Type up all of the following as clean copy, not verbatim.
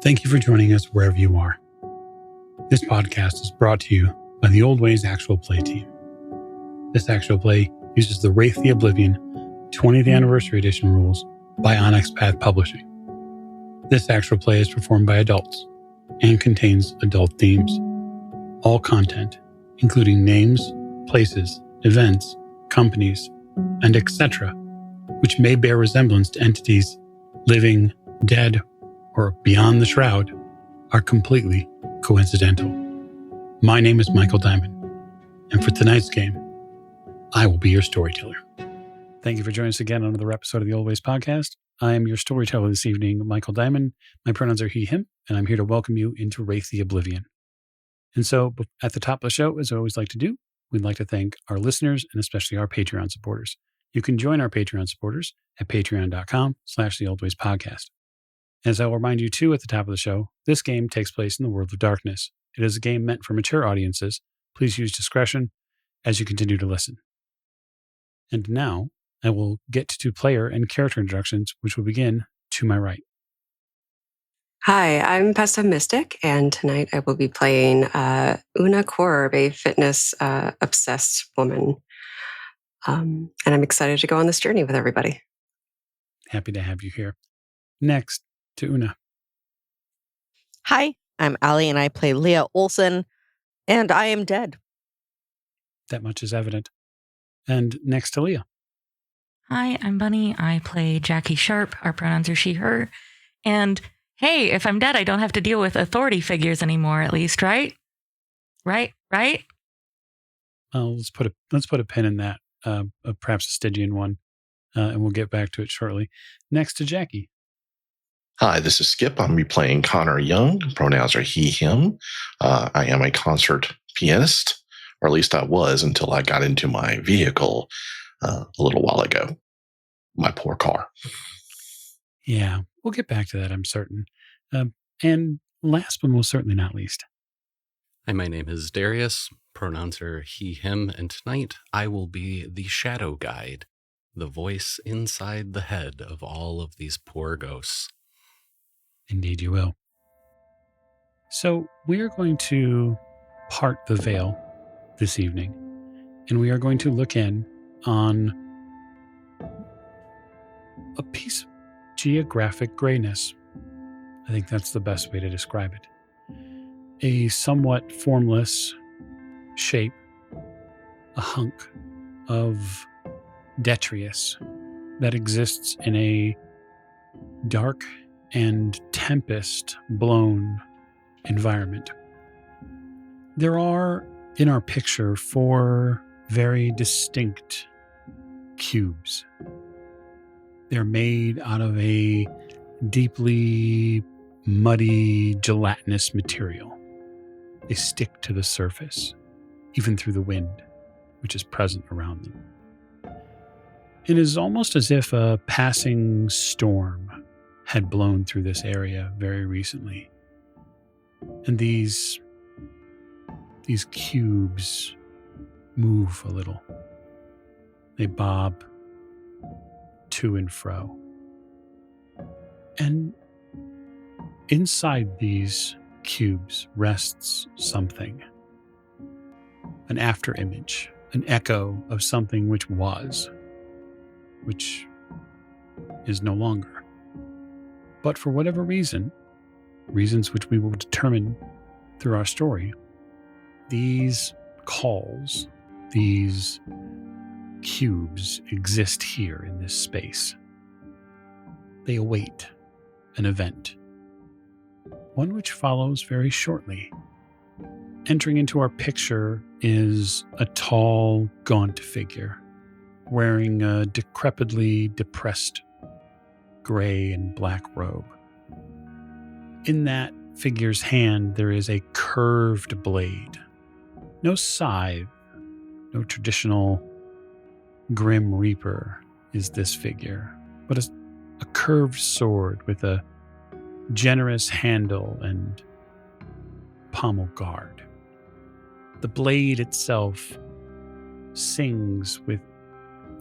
Thank you for joining us wherever you are. This podcast is brought to you by the Old Ways Actual Play team. This actual play uses the Wraith the Oblivion 20th Anniversary Edition rules by Onyx Path Publishing. This actual play is performed by adults and contains adult themes. All content, including names, places, events, companies, and etc., which may bear resemblance to entities living, dead, or beyond the shroud, are completely coincidental. My name is Michael Diamond, and for tonight's game, I will be your storyteller. Thank you for joining us again on another episode of the Old Ways Podcast. I am your storyteller this evening, Michael Diamond. My pronouns are he, him, and I'm here to welcome you into Wraith the Oblivion. And so, at the top of the show, as I always like to do, we'd like to thank our listeners and especially our Patreon supporters. You can join our Patreon supporters at patreon.com/theoldwayspodcast. As I will remind you too at the top of the show, this game takes place in the world of darkness. It is a game meant for mature audiences. Please use discretion as you continue to listen. And now, I will get to player and character introductions, which will begin to my right. Hi, I'm Pesta Mystic, and tonight I will be playing Una Korb, a fitness-obsessed woman. And I'm excited to go on this journey with everybody. Happy to have you here. Next, to Una. Hi, I'm Ali, and I play Leah Olson, and I am dead. That much is evident. And next to Leah. Hi, I'm Bunny. I play Jackie Sharp. Our pronouns are she, her. And hey, if I'm dead, I don't have to deal with authority figures anymore, at least, right? Right? Let's put a pin in that, perhaps a Stygian one, and we'll get back to it shortly. Next to Jackie. Hi, this is Skip. I'm playing Connor Young. Pronouns are he, him. I am a concert pianist, or at least I was until I got into my vehicle a little while ago. My poor car. Yeah, we'll get back to that, I'm certain. And last but most certainly not least. Hi, my name is Darius. Pronouns are he, him, and tonight I will be the Shadowguide, the voice inside the head of all of these poor ghosts. Indeed you will. So we are going to part the veil this evening, and we are going to look in on a piece of geographic grayness. I think that's the best way to describe it. A somewhat formless shape, a hunk of detritus that exists in a dark and tempest-blown environment. There are, in our picture, 4 very distinct cubes. They're made out of a deeply muddy, gelatinous material. They stick to the surface, even through the wind, which is present around them. It is almost as if a passing storm had blown through this area very recently. And these cubes move a little. They bob to and fro. And inside these cubes rests something. An after image, an echo of something which was, which is no longer. But for whatever reasons which we will determine through our story, these calls, these cubes exist here in this space. They await an event, one which follows very shortly. Entering into our picture is a tall, gaunt figure wearing a decrepitly depressed gray and black robe. In that figure's hand, there is a curved blade. No scythe, no traditional grim reaper is this figure, but a curved sword with a generous handle and pommel guard. The blade itself sings with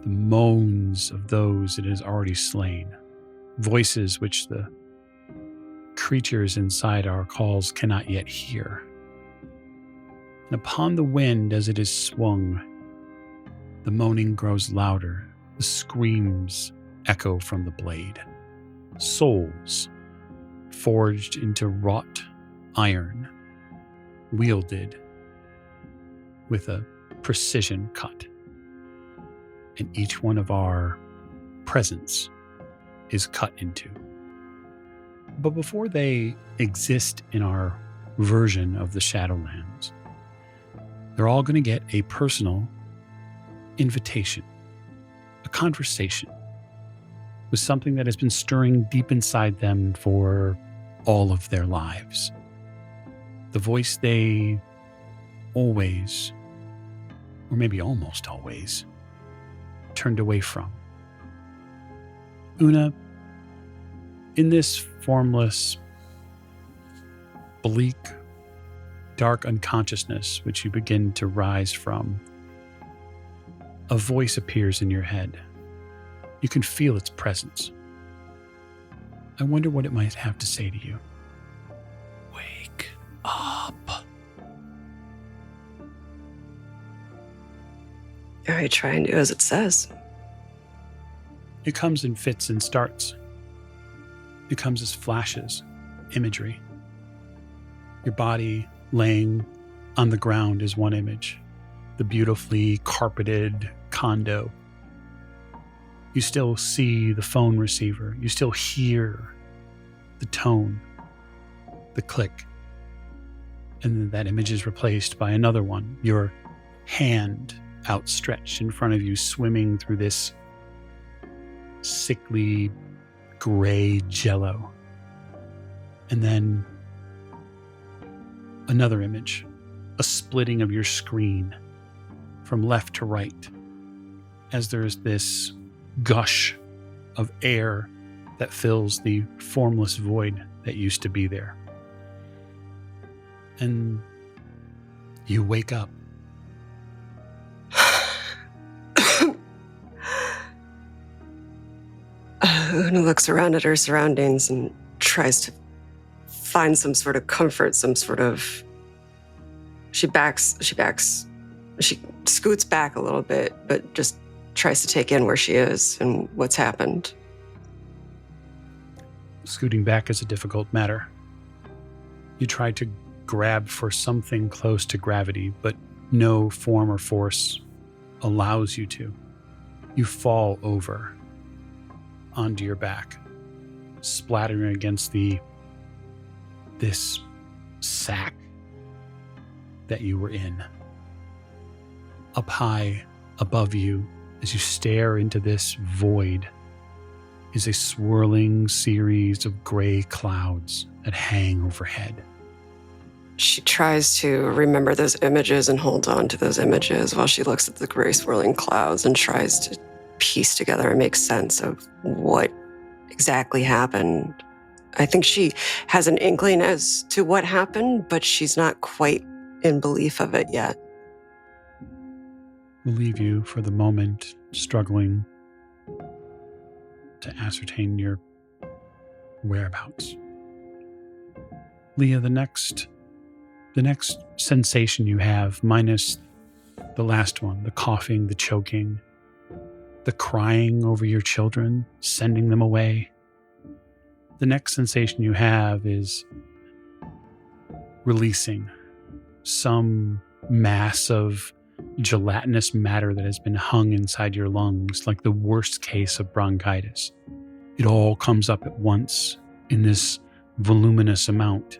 the moans of those it has already slain, voices which the creatures inside our calls cannot yet hear. And upon the wind as it is swung, the moaning grows louder, the screams echo from the blade. Souls forged into wrought iron, wielded with a precision cut. And each one of our presents is cut into. But before they exist in our version of the Shadowlands, they're all going to get a personal invitation, a conversation with something that has been stirring deep inside them for all of their lives. The voice they always, or maybe almost always, turned away from. Una, in this formless, bleak, dark unconsciousness which you begin to rise from, a voice appears in your head. You can feel its presence. I wonder what it might have to say to you. Wake up. I try and do as it says. It comes in fits and starts. It comes as flashes, imagery. Your body laying on the ground is one image. The beautifully carpeted condo. You still see the phone receiver. You still hear the tone, the click. And then that image is replaced by another one. Your hand outstretched in front of you, swimming through this sickly gray jello. And then another image, a splitting of your screen from left to right, as there's this gush of air that fills the formless void that used to be there. And you wake up. Una looks around at her surroundings and tries to find some sort of comfort, some sort of... She scoots back a little bit, but just tries to take in where she is and what's happened. Scooting back is a difficult matter. You try to grab for something close to gravity, but no form or force allows you to. You fall over onto your back, splattering against this sack that you were in. Up high above you, as you stare into this void, is a swirling series of gray clouds that hang overhead. She tries to remember those images and hold on to those images while she looks at the gray swirling clouds and tries to piece together and make sense of what exactly happened. I think she has an inkling as to what happened, but she's not quite in belief of it yet. We'll leave you for the moment struggling to ascertain your whereabouts. Leah, the next sensation you have, minus the last one, the coughing, the choking, the crying over your children, sending them away. The next sensation you have is releasing some mass of gelatinous matter that has been hung inside your lungs, like the worst case of bronchitis. It all comes up at once in this voluminous amount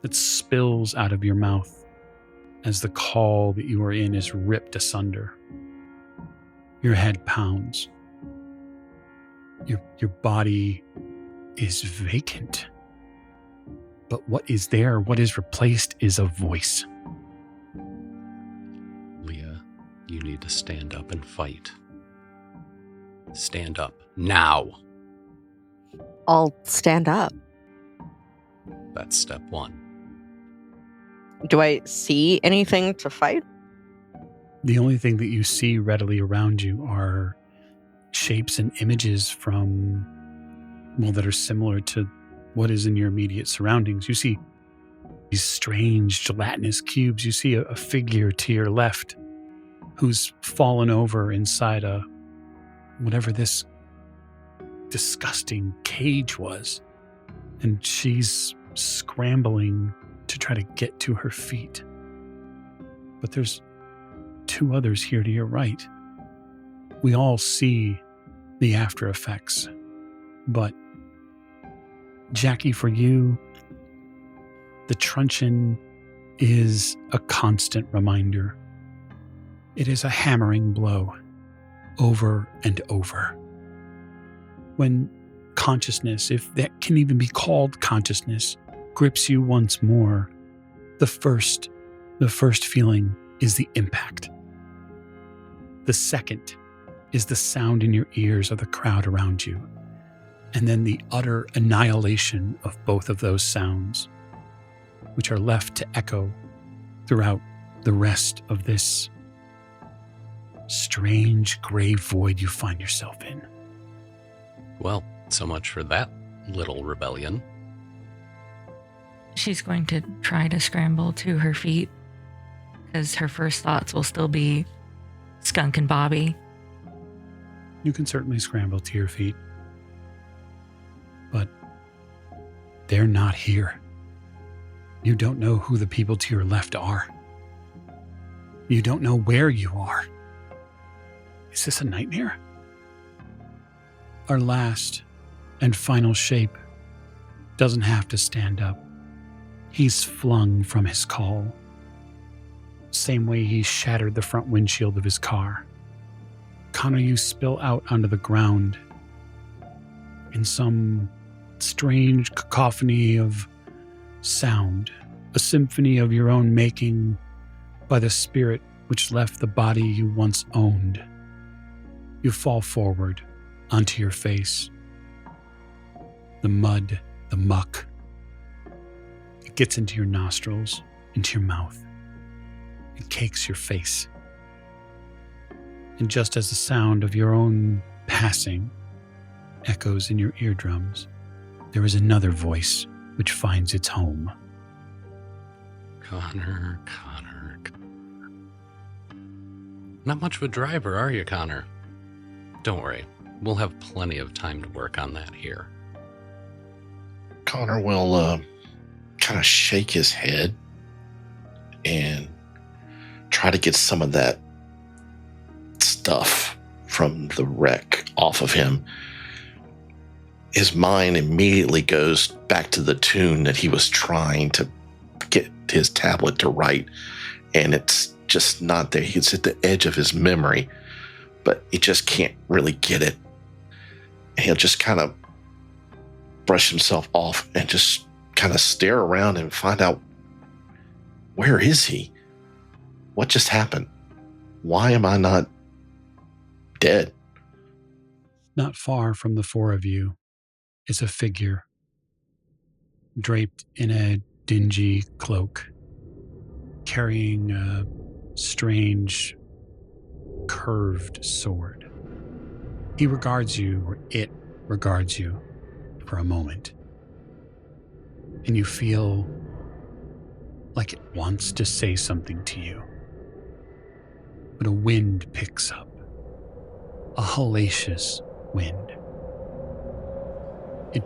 that spills out of your mouth as the call that you are in is ripped asunder. Your head pounds. Your body is vacant. But what is there, what is replaced, is a voice. Leah, you need to stand up and fight. Stand up now. I'll stand up. That's step one. Do I see anything to fight? The only thing that you see readily around you are shapes and images from, well, that are similar to what is in your immediate surroundings. You see these strange gelatinous cubes. You see a figure to your left who's fallen over inside whatever this disgusting cage was. And she's scrambling to try to get to her feet. But there's 2 others here to your right. We all see the after effects. But Jackie, for you, the truncheon is a constant reminder. It is a hammering blow over and over. When consciousness, if that can even be called consciousness, grips you once more, the first feeling is the impact. The second is the sound in your ears of the crowd around you, and then the utter annihilation of both of those sounds, which are left to echo throughout the rest of this strange gray void you find yourself in. Well, so much for that little rebellion. She's going to try to scramble to her feet because her first thoughts will still be Skunk and Bobby. You can certainly scramble to your feet, but they're not here. You don't know who the people to your left are. You don't know where you are. Is this a nightmare? Our last and final shape doesn't have to stand up. He's flung from his call. Same way he shattered the front windshield of his car. Connor, you spill out onto the ground in some strange cacophony of sound, a symphony of your own making by the spirit which left the body you once owned. You fall forward onto your face. The mud, the muck, it gets into your nostrils, into your mouth. It cakes your face. And just as the sound of your own passing echoes in your eardrums, there is another voice which finds its home. Connor. Not much of a driver, are you, Connor? Don't worry. We'll have plenty of time to work on that here. Connor will kind of shake his head and try to get some of that stuff from the wreck off of him. His mind immediately goes back to the tune that he was trying to get his tablet to write, and it's just not there. It's at the edge of his memory, but he just can't really get it. And he'll just kind of brush himself off and just kind of stare around and find out, where is he? What just happened? Why am I not dead? Not far from the 4 of you is a figure draped in a dingy cloak, carrying a strange curved sword. He regards you, or it regards you, for a moment, and you feel like it wants to say something to you. But a wind picks up, a hellacious wind. It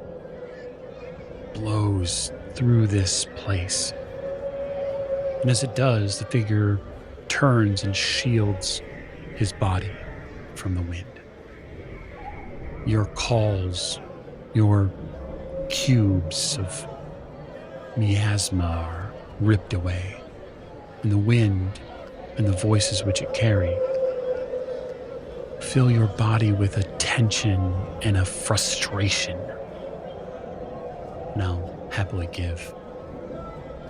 blows through this place, and as it does, the figure turns and shields his body from the wind. Your calls, your cubes of miasma are ripped away, and the wind and the voices which it carried fill your body with a tension and a frustration. And I'll happily give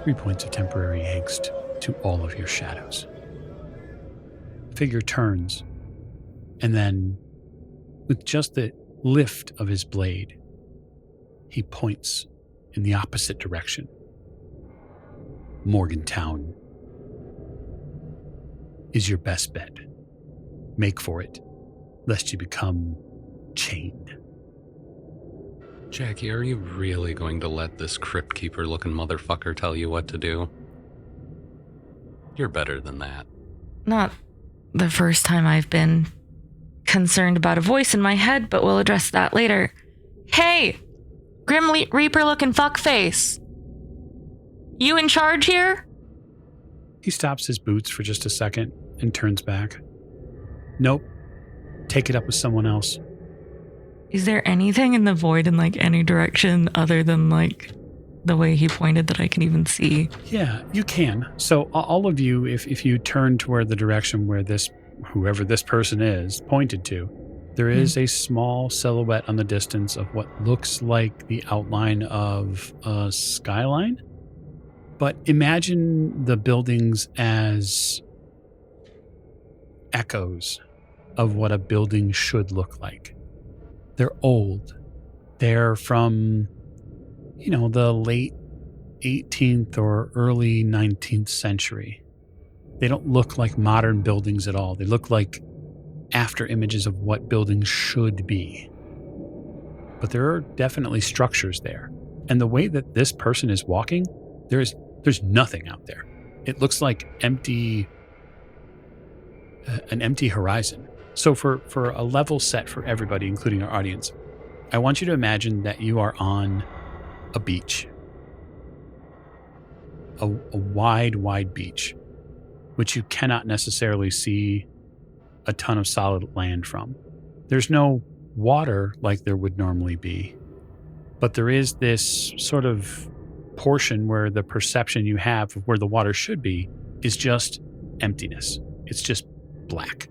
3 points of temporary angst to all of your shadows. The figure turns, and then, with just the lift of his blade, he points in the opposite direction. Morgantown is your best bet. Make for it, lest you become chained. Jackie, are you really going to let this crypt keeper looking motherfucker tell you what to do? You're better than that. Not the first time I've been concerned about a voice in my head, but we'll address that later. Hey! Grim Reaper looking fuckface! You in charge here? He stops his boots for just a second and turns back. Nope. Take it up with someone else. Is there anything in the void in like any direction other than like the way he pointed that I can even see? Yeah, you can. So all of you, if you turn toward the direction where whoever this person is, pointed to, there is a small silhouette on the distance of what looks like the outline of a skyline. But imagine the buildings as echoes of what a building should look like. They're old. They're from, the late 18th or early 19th century. They don't look like modern buildings at all. They look like after images of what buildings should be. But there are definitely structures there. And the way that this person is walking, there's nothing out there. It looks like an empty horizon. So for a level set for everybody, including our audience, I want you to imagine that you are on a beach. A wide beach, which you cannot necessarily see a ton of solid land from. There's no water like there would normally be, but there is this sort of portion where the perception you have of where the water should be is just emptiness. It's just black.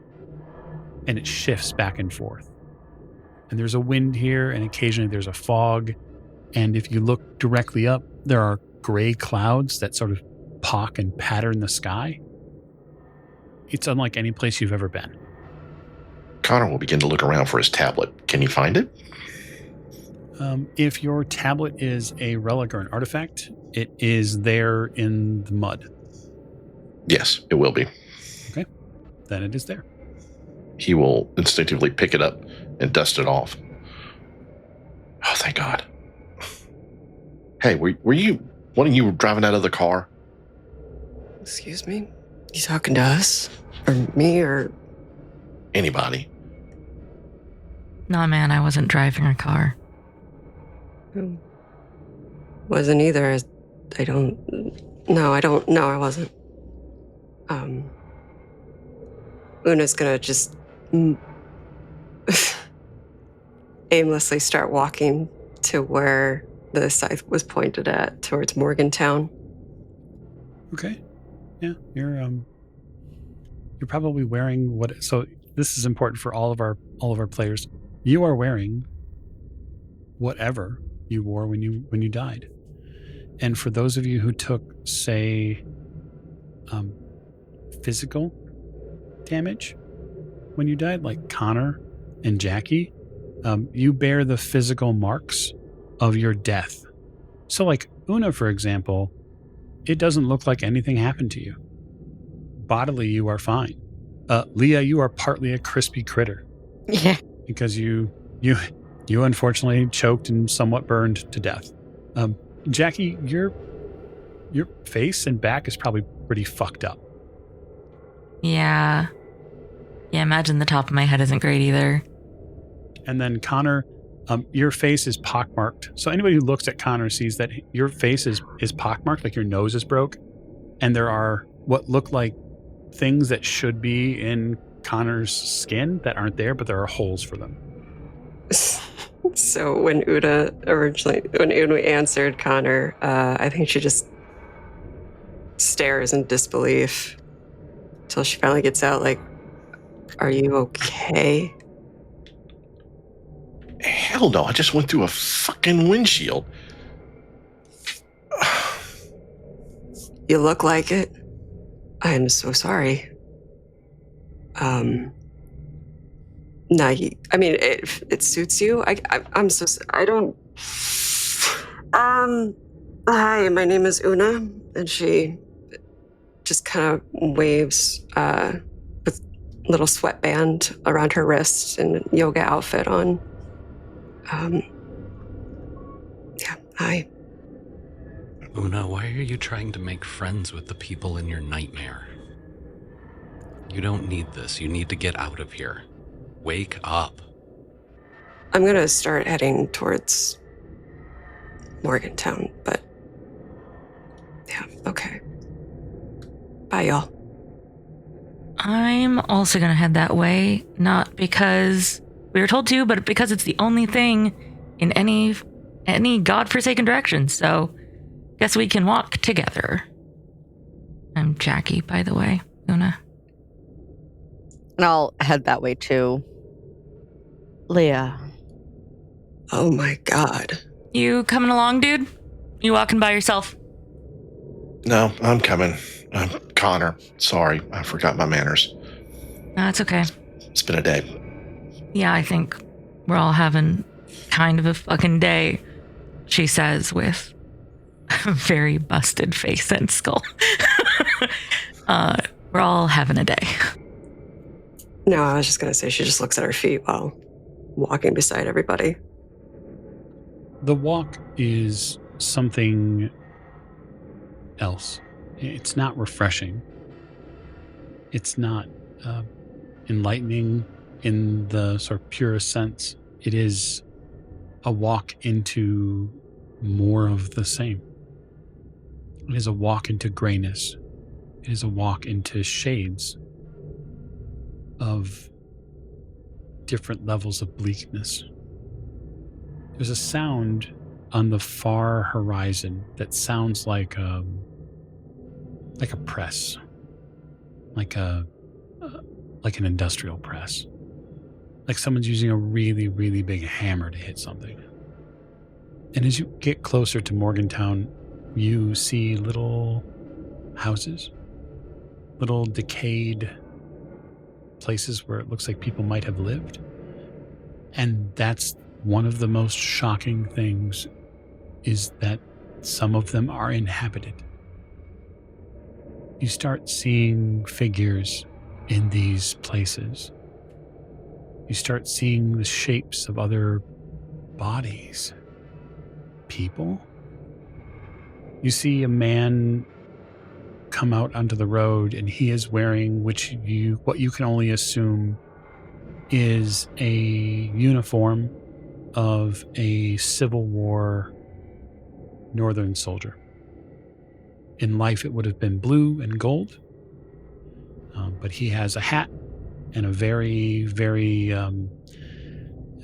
And it shifts back and forth. And there's a wind here, and occasionally there's a fog. And if you look directly up, there are gray clouds that sort of pock and pattern the sky. It's unlike any place you've ever been. Connor will begin to look around for his tablet. Can you find it? If your tablet is a relic or an artifact, it is there in the mud. Yes, it will be. Okay, then it is there. He will instinctively pick it up and dust it off. Oh, thank God. Hey, were you one of you driving out of the car? Excuse me? You talking to us? Or me, or... Anybody? Nah, man, I wasn't driving a car. Wasn't either. I wasn't. Una's gonna just aimlessly start walking to where the scythe was pointed at, towards Morgantown. Okay. Yeah, you're probably wearing what? So this is important for all of our players. You are wearing whatever you wore when you died. And for those of you who took, say, physical damage when you died, like Connor and Jackie, you bear the physical marks of your death. So like Una, for example, it doesn't look like anything happened to you. Bodily, you are fine. Leah, you are partly a crispy critter. Yeah. Because you unfortunately choked and somewhat burned to death. Jackie, your face and back is probably pretty fucked up. Yeah, imagine the top of my head isn't great either. And then Connor, your face is pockmarked. So anybody who looks at Connor sees that your face is pockmarked, like your nose is broke. And there are what look like things that should be in Connor's skin that aren't there, but there are holes for them. So when Una answered Connor, I think she just stares in disbelief until she finally gets out, like, "Are you okay?" Hell no, I just went through a fucking windshield. You look like it. I am so sorry. No, I mean, it suits you. I'm so, I don't, hi, my name is Una, and she just kind of waves, with little sweatband around her wrist and yoga outfit on. Hi. Una, why are you trying to make friends with the people in your nightmare? You don't need this. You need to get out of here. Wake up. I'm going to start heading towards Morgantown, but yeah, okay. Bye, y'all. I'm also going to head that way, not because we were told to, but because it's the only thing in any godforsaken direction. So, guess we can walk together. I'm Jackie, by the way, Una. And I'll head that way too. Leah. Oh my God. You coming along, dude? You walking by yourself? No, I'm coming. I'm Connor. Sorry, I forgot my manners. No, it's okay. It's been a day. Yeah, I think we're all having kind of a fucking day, she says with a very busted face and skull. We're all having a day. No, I was just going to say she just looks at her feet while walking beside everybody. The walk is something else. It's not refreshing. It's not enlightening in the sort of purest sense. It is a walk into more of the same. It is a walk into grayness. It is a walk into shades of different levels of bleakness. There's a sound on the far horizon that sounds like a press, like an industrial press, like someone's using a really, really big hammer to hit something. And as you get closer to Morgantown, you see little houses, little decayed places where it looks like people might have lived. And that's one of the most shocking things, is that some of them are inhabited. You start seeing figures in these places. You start seeing the shapes of other bodies. People. You see a man come out onto the road, and he is wearing what you can only assume is a uniform of a Civil War Northern soldier. In life, it would have been blue and gold, but he has a hat and a very, very,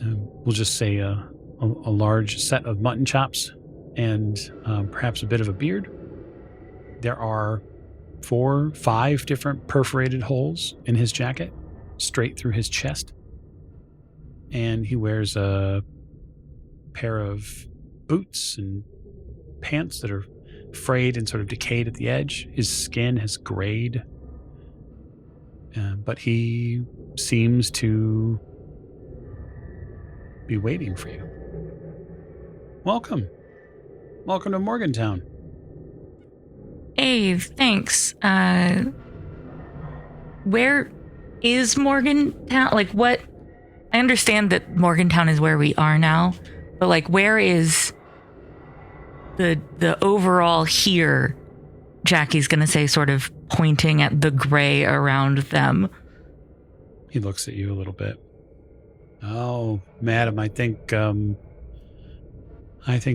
we'll just say a large set of mutton chops and perhaps a bit of a beard. There are 4, 5 different perforated holes in his jacket, straight through his chest. And he wears a pair of boots and pants that are frayed and sort of decayed at the edge. His skin has grayed, but he seems to be waiting for you. Welcome. Welcome to Morgantown. Hey, thanks. Where is Morgantown? Like, what? I understand that Morgantown is where we are now, but like, where is the overall here? Jackie's gonna say, sort of pointing at the gray around them. He looks at you a little bit. Oh, madam, I think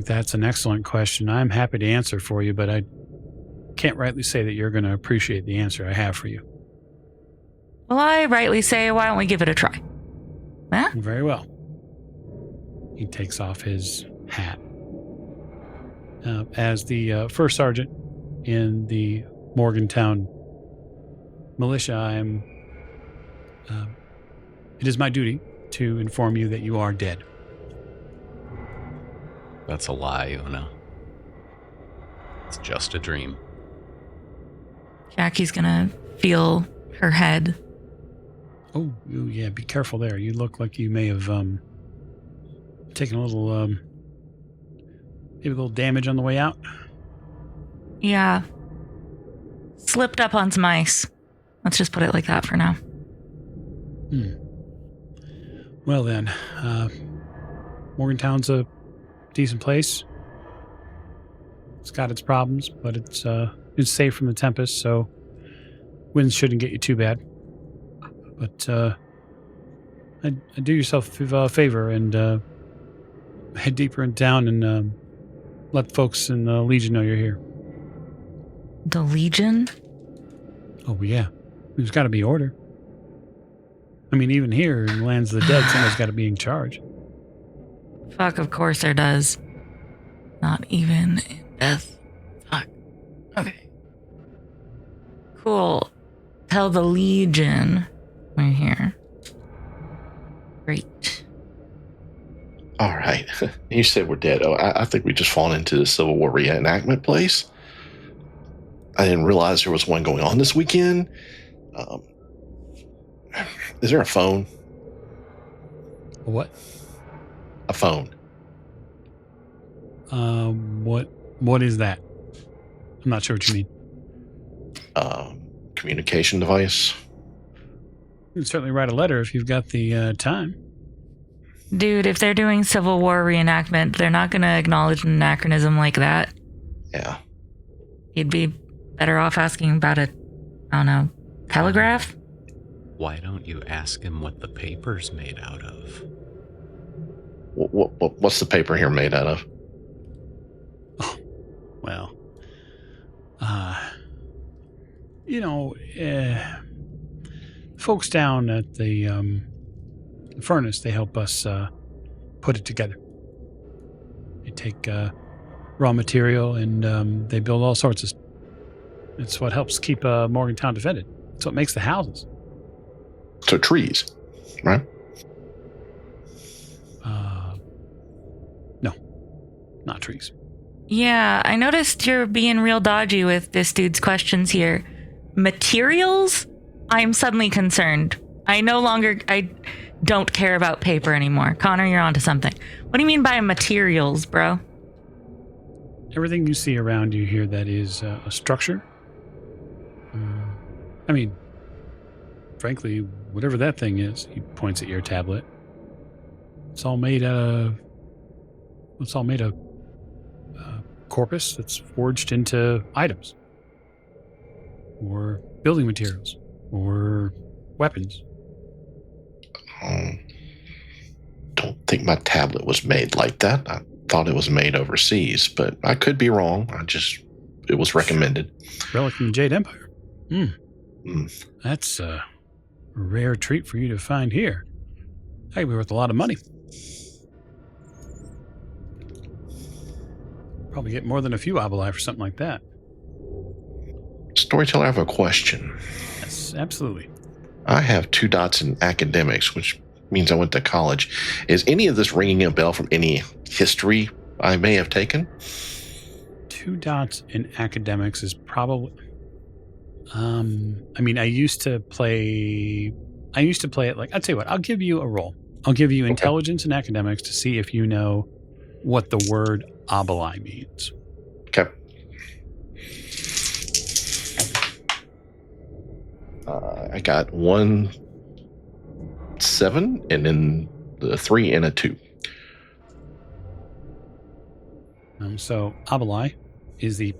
that's an excellent question. I'm happy to answer for you, but I can't rightly say that you're going to appreciate the answer I have for you. Well, I rightly say, why don't we give it a try? Huh? Very well. He takes off his hat. As the first sergeant in the Morgantown militia, it is my duty to inform you that you are dead. That's a lie, Una. It's just a dream. Jackie's gonna feel her head. Oh, yeah, be careful there. You look like you may have taken a little, maybe a little damage on the way out. Yeah. Slipped up on some ice. Let's just put it like that for now. Well then, Morgantown's a decent place. It's got its problems, but it's safe from the tempest, so winds shouldn't get you too bad. But I do yourself a favor and head deeper down and let folks in the Legion know you're here. The Legion? Oh, yeah. There's got to be order. I mean, even here in Lands of the Dead, somebody's got to be in charge. Fuck, of course there does. Not even in death. Fuck. Okay. Cool. Tell the Legion we're here. Great. All right. You said we're dead. Oh, I think we just fallen into the Civil War reenactment place. I didn't realize there was one going on this weekend. Is there a phone? What? A phone. What is that? I'm not sure what you mean. Communication device. You can certainly write a letter if you've got the time. Dude, if they're doing Civil War reenactment, they're not going to acknowledge an anachronism like that. Yeah. You'd be better off asking about a, I don't know, telegraph? Why don't you ask him what the paper's made out of? What's the paper here made out of? Oh, well, folks down at the furnace, they help us put it together. They take raw material and they build all sorts of stuff. It's what helps keep Morgantown defended. It's what makes the houses. So trees, right? No, not trees. Yeah, I noticed you're being real dodgy with this dude's questions here. Materials? I'm suddenly concerned. I don't care about paper anymore. Connor, you're onto something. What do you mean by materials, bro? Everything you see around you here that is a structure. I mean, frankly, whatever that thing is, he points at your tablet. It's all made of corpus that's forged into items, or building materials, or weapons. Don't think my tablet was made like that. I thought it was made overseas, but I could be wrong. It was recommended. Relic from the Jade Empire. That's a rare treat for you to find here. That could be worth a lot of money. Probably get more than a few oboli for something like that. Storyteller, I have a question. Yes, absolutely. I have 2 dots in academics, which means I went to college. Is any of this ringing a bell from any history I may have taken? 2 dots in academics is probably... I mean, I used to play it like... I'd say what? I'll give you a roll. I'll give you intelligence and academics to see if you know what the word oboli means. Okay. I got 1 7 and then the 3 and a 2. So oboli is the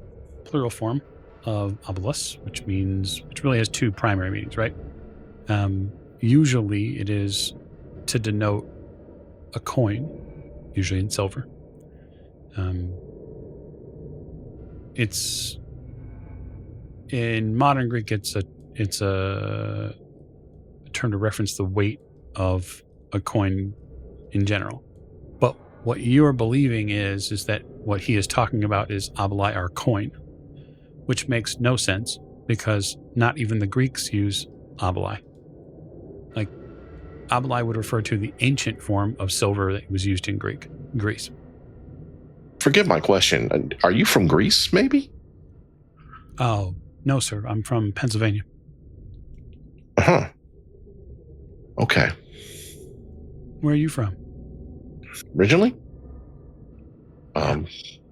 plural form of obolus, which really has 2 primary meanings, right? Usually it is to denote a coin, usually in silver. It's in modern Greek. It's a term to reference the weight of a coin in general. But what you're believing is that what he is talking about is oboli are coin, which makes no sense because not even the Greeks use oboli. Like, oboli would refer to the ancient form of silver that was used in Greece. Forgive my question. Are you from Greece, maybe? Oh, no, sir. I'm from Pennsylvania. Uh-huh. Okay. Where are you from? Originally?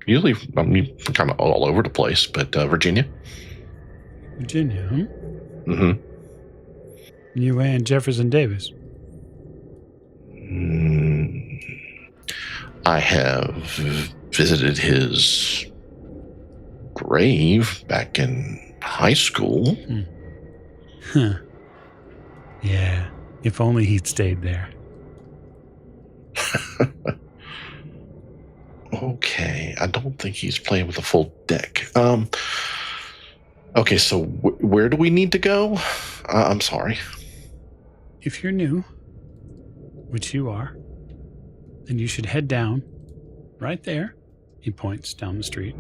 Usually, I'm kind of all over the place, but Virginia. Virginia, huh? Mm-hmm. You and Jefferson Davis. I have visited his rave back in high school. Huh. Yeah, if only he'd stayed there. Okay, I don't think he's playing with a full deck. Okay, so where do we need to go? I'm sorry. If you're new, which you are, then you should head down right there. He points down the street.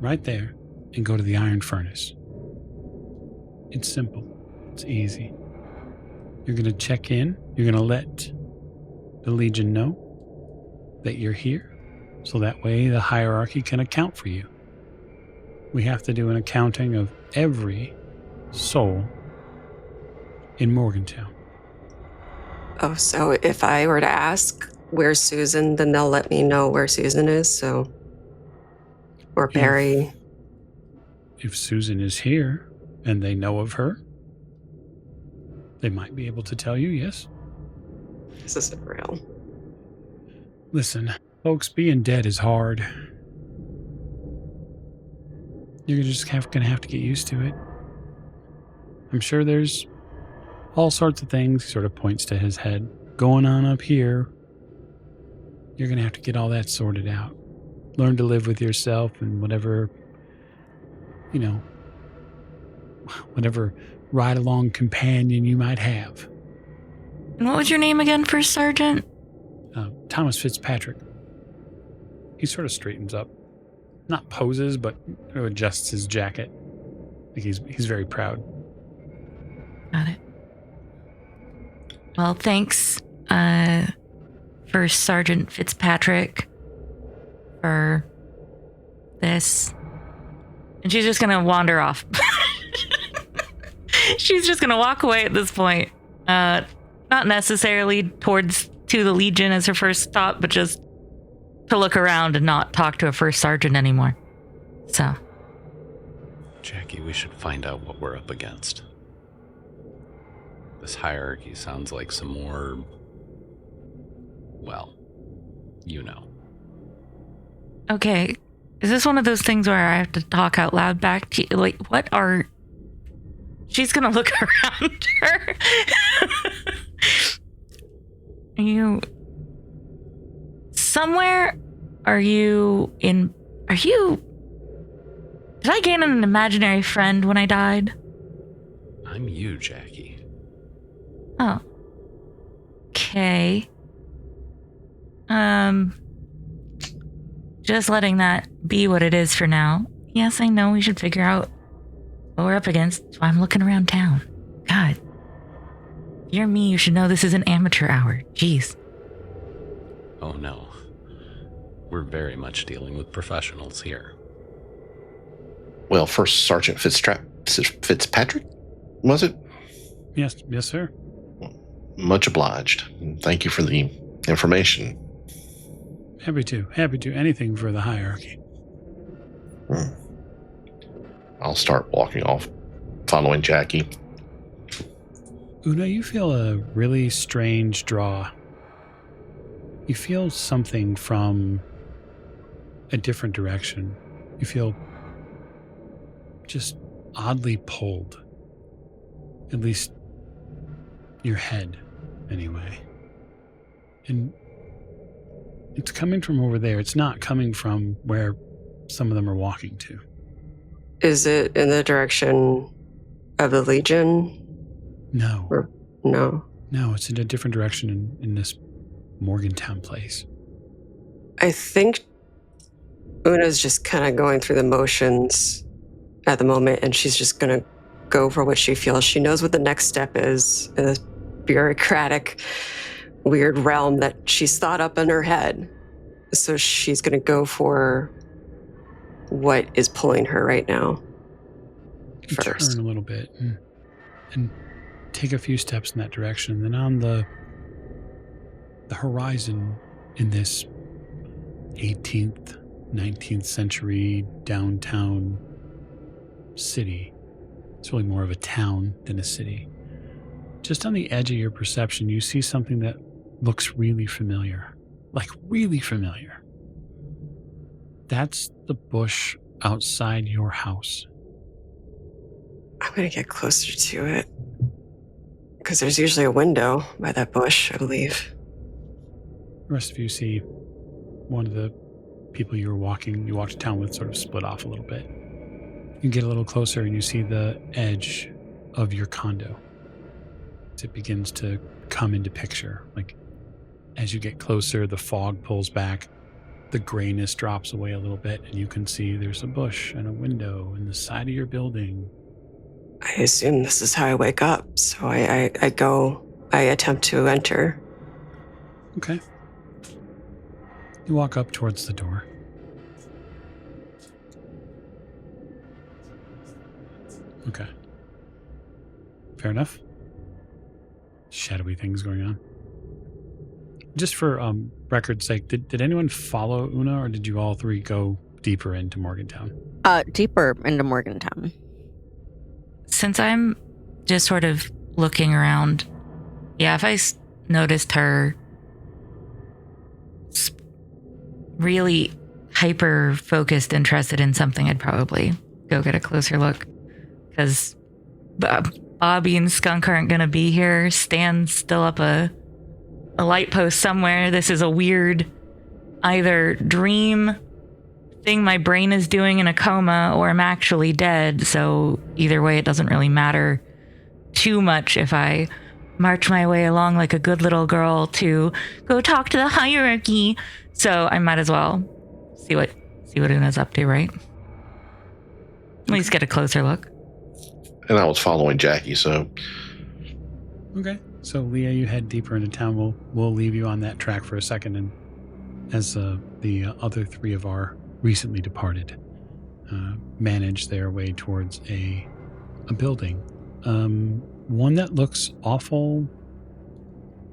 Right there, and go to the Iron Furnace. It's simple. It's easy. You're going to check in. You're going to let the Legion know that you're here, so that way the hierarchy can account for you. We have to do an accounting of every soul in Morgantown. Oh, so if I were to ask where's Susan, then they'll let me know where Susan is, so... Or Barry. If Susan is here and they know of her, they might be able to tell you, yes. This isn't real. Listen, folks, being dead is hard. You're just going to have to get used to it. I'm sure there's all sorts of things, he sort of points to his head, going on up here. You're going to have to get all that sorted out. Learn to live with yourself and whatever, whatever ride-along companion you might have. And what was your name again, First Sergeant? Thomas Fitzpatrick. He sort of straightens up. Not poses, but adjusts his jacket. Like he's very proud. Got it. Well, thanks, First Sergeant Fitzpatrick, for this. And she's just gonna wander off. She's just gonna walk away at this point. Not necessarily to the Legion as her first stop, but just to look around and not talk to a first sergeant anymore. So. Jackie, we should find out what we're up against. This hierarchy sounds like some more... well, you know. Okay, is this one of those things where I have to talk out loud back to you? Like, what are... She's gonna look around her. Are you... Somewhere? Are you... Did I gain an imaginary friend when I died? I'm you, Jackie. Oh. Okay. Just letting that be what it is for now. Yes, I know we should figure out what we're up against. That's why I'm looking around town. God. If you're me, you should know this is an amateur hour. Jeez. Oh no. We're very much dealing with professionals here. Well, First Sergeant Fitzpatrick, was it? Yes, sir. Much obliged. Thank you for the information. Happy to. Anything for the hierarchy. I'll start walking off, following Jackie. Una, you feel a really strange draw. You feel something from a different direction. You feel just oddly pulled. At least your head, anyway. And it's coming from over there. It's not coming from where some of them are walking to. Is it in the direction of the Legion? No. Or no? No, it's in a different direction in this Morgantown place. I think Una's just kind of going through the motions at the moment, and she's just going to go for what she feels. She knows what the next step is in this bureaucratic, weird realm that she's thought up in her head. So she's going to go for what is pulling her right now first. Turn a little bit and take a few steps in that direction. And then on the horizon in this 18th, 19th century downtown city, it's really more of a town than a city. Just on the edge of your perception, you see something that looks really familiar. Like really familiar. That's the bush outside your house. I'm going to get closer to it. Because there's usually a window by that bush, I believe. The rest of you see one of the people you walked to town with sort of split off a little bit. You get a little closer and you see the edge of your condo. As it begins to come into picture. Like, as you get closer, the fog pulls back, the grayness drops away a little bit, and you can see there's a bush and a window in the side of your building. I assume this is how I wake up, so I attempt to enter. Okay. You walk up towards the door. Okay. Fair enough. Shadowy things going on. Just for record's sake, did anyone follow Una, or did you all three go deeper into Morgantown? Deeper into Morgantown. Since I'm just sort of looking around, yeah, if I noticed her really hyper-focused, interested in something, I'd probably go get a closer look. Because Bobby and Skunk aren't going to be here. Stan's still up a light post somewhere. This is a weird either dream thing my brain is doing in a coma, or I'm actually dead. So either way, it doesn't really matter too much if I march my way along like a good little girl to go talk to the hierarchy. So I might as well see what Una's up to, right? At least get a closer look. And I was following Jackie, so... Okay. So, Leah, you head deeper into town. We'll leave you on that track for a second, and as the other three of our recently departed manage their way towards a building. One that looks awful,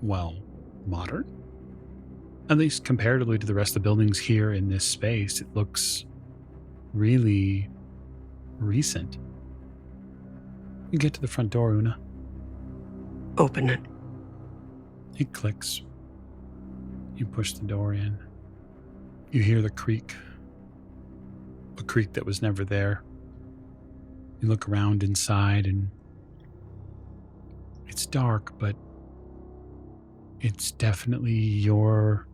well, modern. At least comparatively to the rest of the buildings here in this space, it looks really recent. You get to the front door, Una. Open it. It clicks. You push the door in. You hear the creak. A creak that was never there. You look around inside and it's dark, but it's definitely your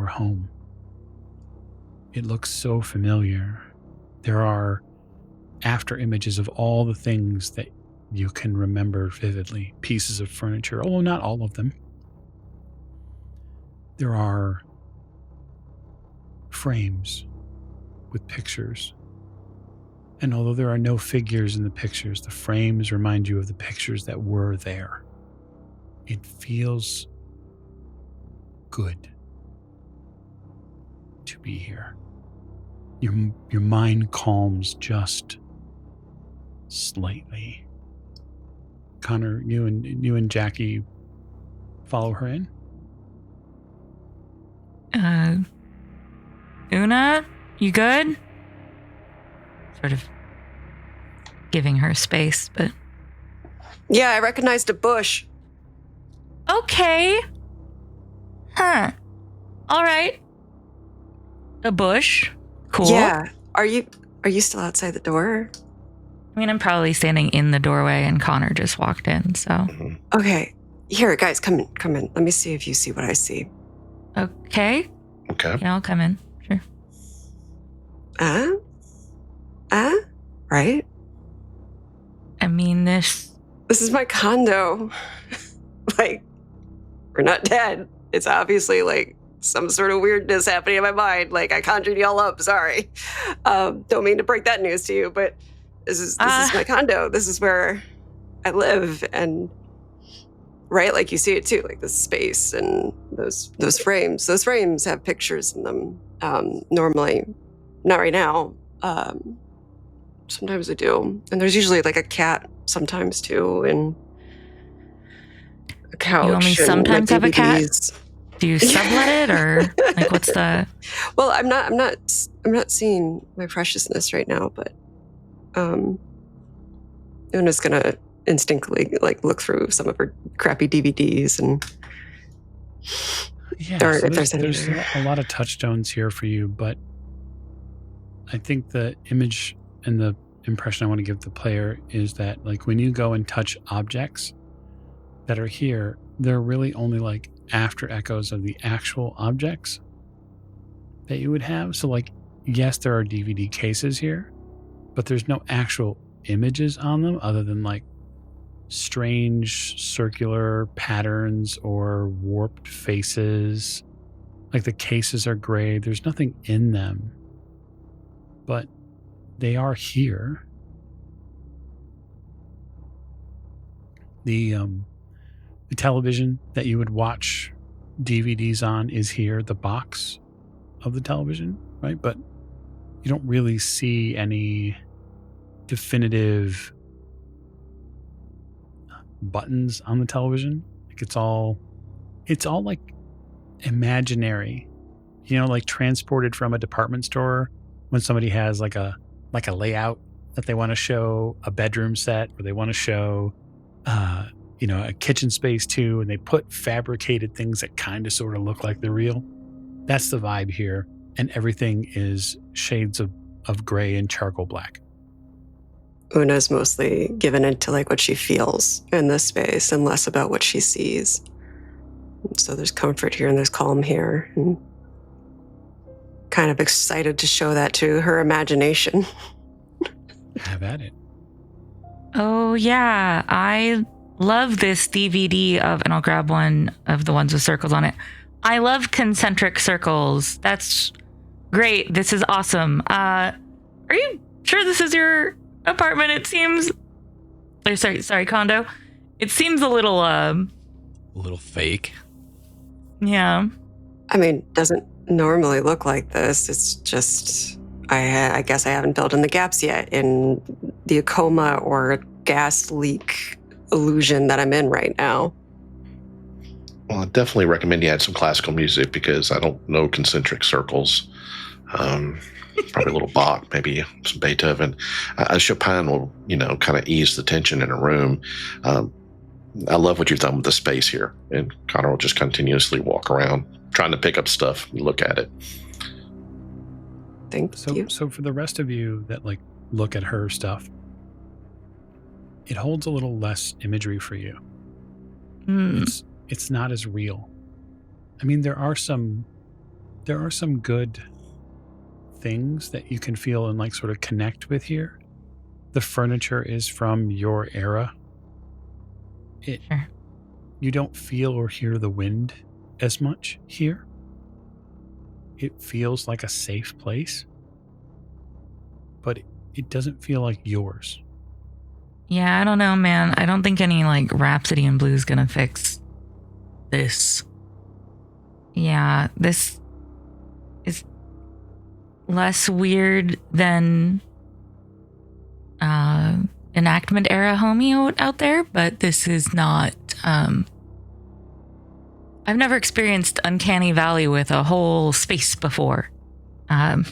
home. It looks so familiar. There are after images of all the things that you can remember vividly. Pieces of furniture, although not all of them. There are frames with pictures. And although there are no figures in the pictures, the frames remind you of the pictures that were there. It feels good to be here. Your mind calms just slightly. Connor, you and Jackie follow her in? Una, you good? Sort of giving her space, but... Yeah, I recognized a bush. Okay. Huh. All right. A bush. Cool. Yeah. Are you still outside the door? I mean, I'm probably standing in the doorway and Connor just walked in, so... Mm-hmm. Okay. Here, guys, come in. Let me see if you see what I see. Okay. Okay. Yeah, I'll come in. Sure. Right? I mean, this is my condo. Like, we're not dead. It's obviously like some sort of weirdness happening in my mind. Like, I conjured y'all up. Sorry. Don't mean to break that news to you, but this is my condo. This is where I live. And right, like you see it too, like the space and those frames. Those frames have pictures in them. Normally, not right now. Sometimes I do. And there's usually like a cat sometimes too, and a couch. You only sometimes have a cat? Do you sublet it, or like what's the... Well, I'm not seeing my preciousness right now, but Una's gonna instinctively like look through some of her crappy DVDs and there's a lot of touchstones here for you, but I think the image and the impression I want to give the player is that, like, when you go and touch objects that are here, they're really only like after echoes of the actual objects that you would have. So, like, yes, there are DVD cases here, but there's no actual images on them other than like strange circular patterns or warped faces. Like, the cases are gray. There's nothing in them, but they are here. The television that you would watch DVDs on is here, the box of the television, right? But you don't really see any definitive buttons on the television. Like, it's all like imaginary, like transported from a department store when somebody has like a layout that they want to show a bedroom set, or they want to show a kitchen space too, and they put fabricated things that kind of sort of look like they're real. That's the vibe here, and everything is shades of gray and charcoal black. Una's mostly given into like what she feels in this space and less about what she sees. So there's comfort here and there's calm here, and kind of excited to show that to her imagination. Have at it. Oh, yeah. I love this DVD of, and I'll grab one of the ones with circles on it. I love concentric circles. That's great. This is awesome. Are you sure this is your apartment? It seems... Sorry, condo. It seems a little fake. Yeah. I mean, it doesn't normally look like this. It's just... I guess I haven't filled in the gaps yet in the coma or gas leak illusion that I'm in right now. Well, I definitely recommend you add some classical music, because I don't know concentric circles. Probably a little Bach, maybe some Beethoven. Chopin will, kind of ease the tension in a room. I love what you've done with the space here. And Connor will just continuously walk around trying to pick up stuff and look at it. Thank you. So for the rest of you that look at her stuff, it holds a little less imagery for you. It's not as real. I mean, there are some good things that you can feel and sort of connect with here. The furniture is from your era. Sure. You don't feel or hear the wind as much here. It feels like a safe place, but it doesn't feel like yours. Yeah, I don't know, man. I don't think any Rhapsody in Blue is gonna fix this. Yeah, this is less weird than enactment era homie out there, but this is not. I've never experienced Uncanny Valley with a whole space before. I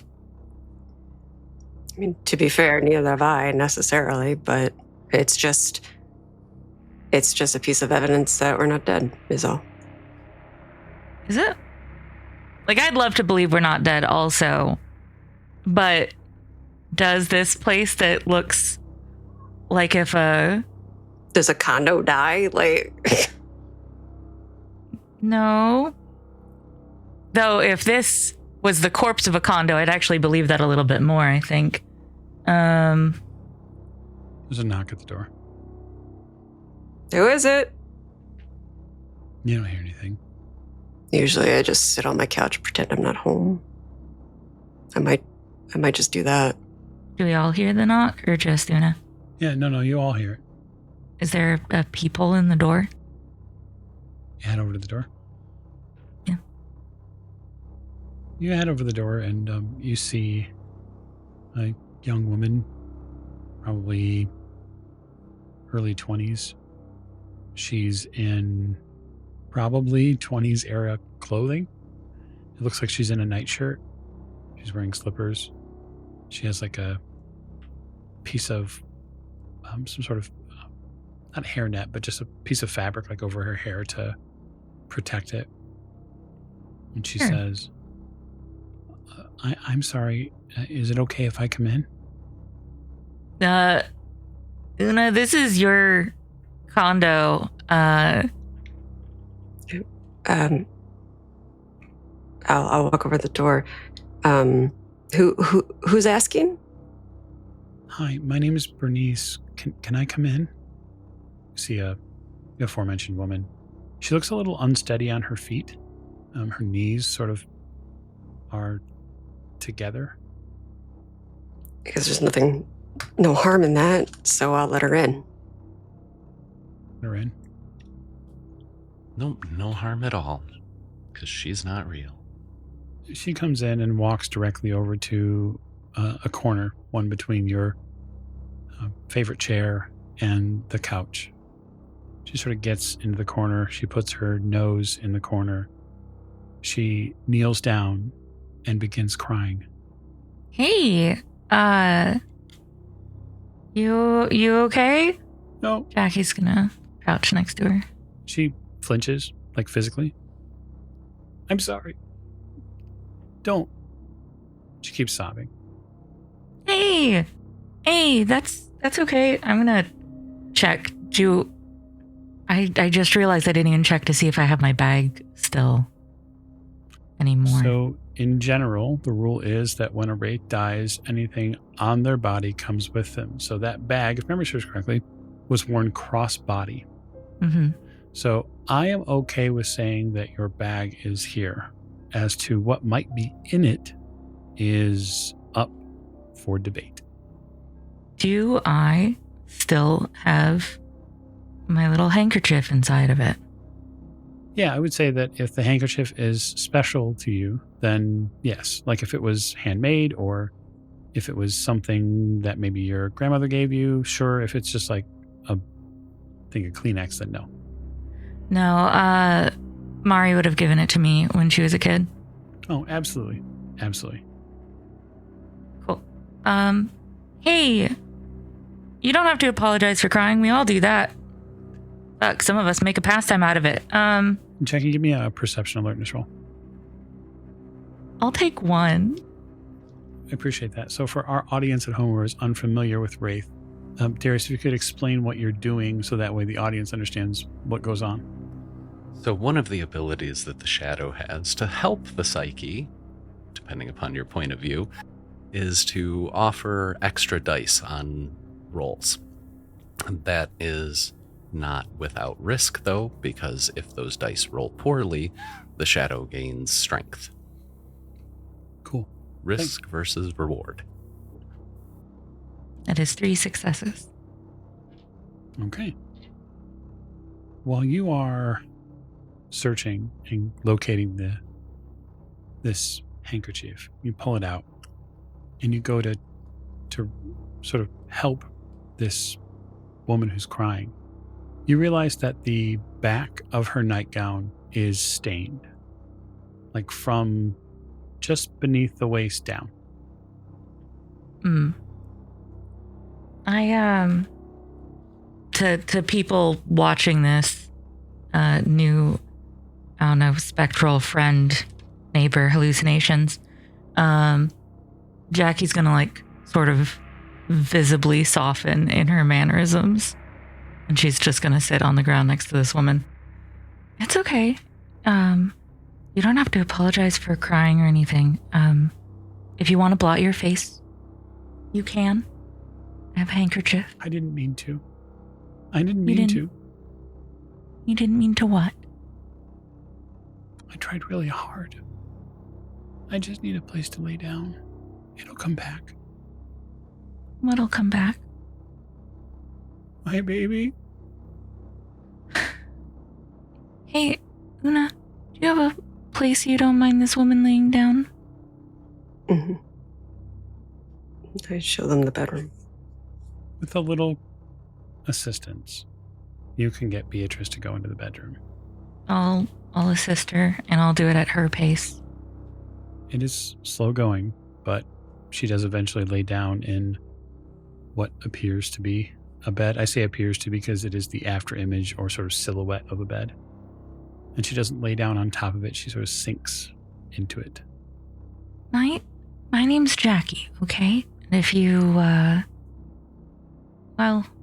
mean, to be fair, neither have I necessarily, but it's just a piece of evidence that we're not dead, is all. Is it? I'd love to believe we're not dead also, but does this place that looks like if Does a condo die? No. Though if this was the corpse of a condo, I'd actually believe that a little bit more, I think. There's a knock at the door. Who is it? You don't hear anything. Usually I just sit on my couch, pretend I'm not home. I might just do that. Do we all hear the knock or just Una? Yeah, no, you all hear it. Is there a peephole in the door? You head over to the door? Yeah. You head over the door and you see a young woman, probably early 20s. She's in probably 20s era clothing. It looks like she's in a nightshirt. She's wearing slippers. She has a piece of some sort of, not hairnet, but just a piece of fabric over her hair to protect it. And she says, I'm sorry, Is it okay if I come in? Una, this is your condo. I'll walk over the door. Who's asking? Hi, my name is Bernice. Can I come in? You see the aforementioned woman. She looks a little unsteady on her feet. Her knees sort of are together. Because there's no harm in that, so I'll let her in. Let her in. Nope, no harm at all, because she's not real. She comes in and walks directly over to a corner, one between your favorite chair and the couch. She sort of gets into the corner. She puts her nose in the corner. She kneels down and begins crying. Hey, you okay? No. Jackie's gonna crouch next to her. She flinches, like physically. I'm sorry. Don't. She keeps sobbing. Hey, that's okay. I'm gonna check. I just realized I didn't even check to see if I have my bag still anymore. So, in general, the rule is that when a Wraith dies, anything on their body comes with them. So that bag, if memory serves correctly, was worn cross-body. Mm-hmm. So I am okay with saying that your bag is here. As to what might be in it is up for debate. Do I still have my little handkerchief inside of it? Yeah, I would say that if the handkerchief is special to you, then yes. Like if it was handmade or if it was something that maybe your grandmother gave you, sure. If it's just like a thing of Kleenex, then no. No, Mari would have given it to me when she was a kid. Oh, absolutely. Absolutely. Cool. Hey, you don't have to apologize for crying. We all do that. Fuck, some of us make a pastime out of it. Jackie, give me a perception alertness roll. I'll take one. I appreciate that. So for our audience at home who is unfamiliar with Wraith, Darius, if you could explain what you're doing so that way the audience understands what goes on. So one of the abilities that the shadow has to help the psyche, depending upon your point of view, is to offer extra dice on rolls. That is not without risk, though, because if those dice roll poorly, the shadow gains strength. Cool. Risk versus reward. That is 3 successes. Okay. While you are searching and locating this handkerchief, you pull it out and you go to sort of help this woman who's crying. You realize that the back of her nightgown is stained, like from just beneath the waist down. I to people watching this new, I don't know, spectral friend neighbor hallucinations, Jackie's gonna like sort of visibly soften in her mannerisms, and she's just gonna sit on the ground next to this woman. It's okay. You don't have to apologize for crying or anything. If you want to blot your face, you can. I have a handkerchief. I didn't mean to. I didn't mean to. You didn't mean to what? I tried really hard. I just need a place to lay down. It'll come back. What'll come back? My baby. Hey, Una, do you have a place you don't mind this woman laying down? Mm-hmm. I show them the bedroom. With a little assistance, you can get Beatrice to go into the bedroom. I'll assist her, and I'll do it at her pace. It is slow going, but she does eventually lay down in what appears to be a bed. I say appears to because it is the after image or sort of silhouette of a bed. And she doesn't lay down on top of it. She sort of sinks into it. My name's Jackie, okay? If you, well,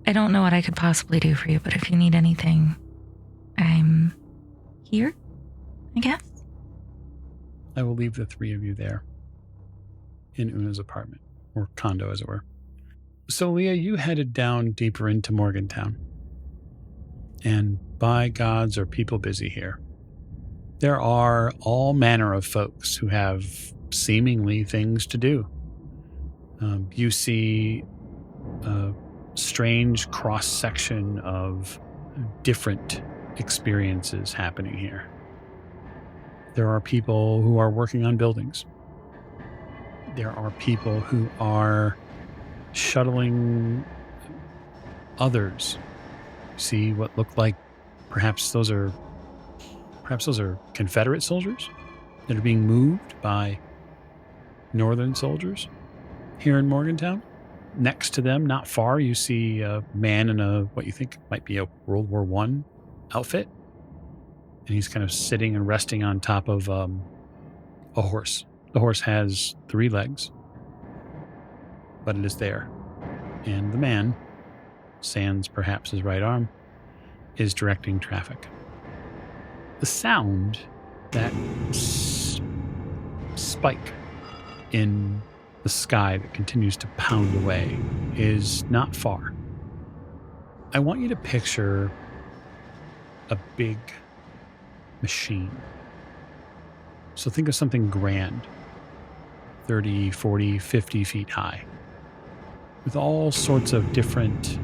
I don't know what I could possibly do for you, but if you need anything, I'm here, I guess. I will leave the three of you there in Una's apartment, or condo as it were. So Leah, you headed down deeper into Morgantown. And by gods are people busy here. There are all manner of folks who have seemingly things to do. You see a strange cross-section of different experiences happening here. There are people who are working on buildings. There are people who are shuttling others. See what look like perhaps those are Confederate soldiers that are being moved by Northern soldiers here in Morgantown. Next to them, not far, you see a man in a what you think might be a World War I outfit. And he's kind of sitting and resting on top of a horse. The horse has 3 legs, but it is there. And the man, sans perhaps his right arm, is directing traffic. The sound, that spike in the sky that continues to pound away, is not far. I want you to picture a big machine. So think of something grand, 30, 40, 50 feet high, with all sorts of different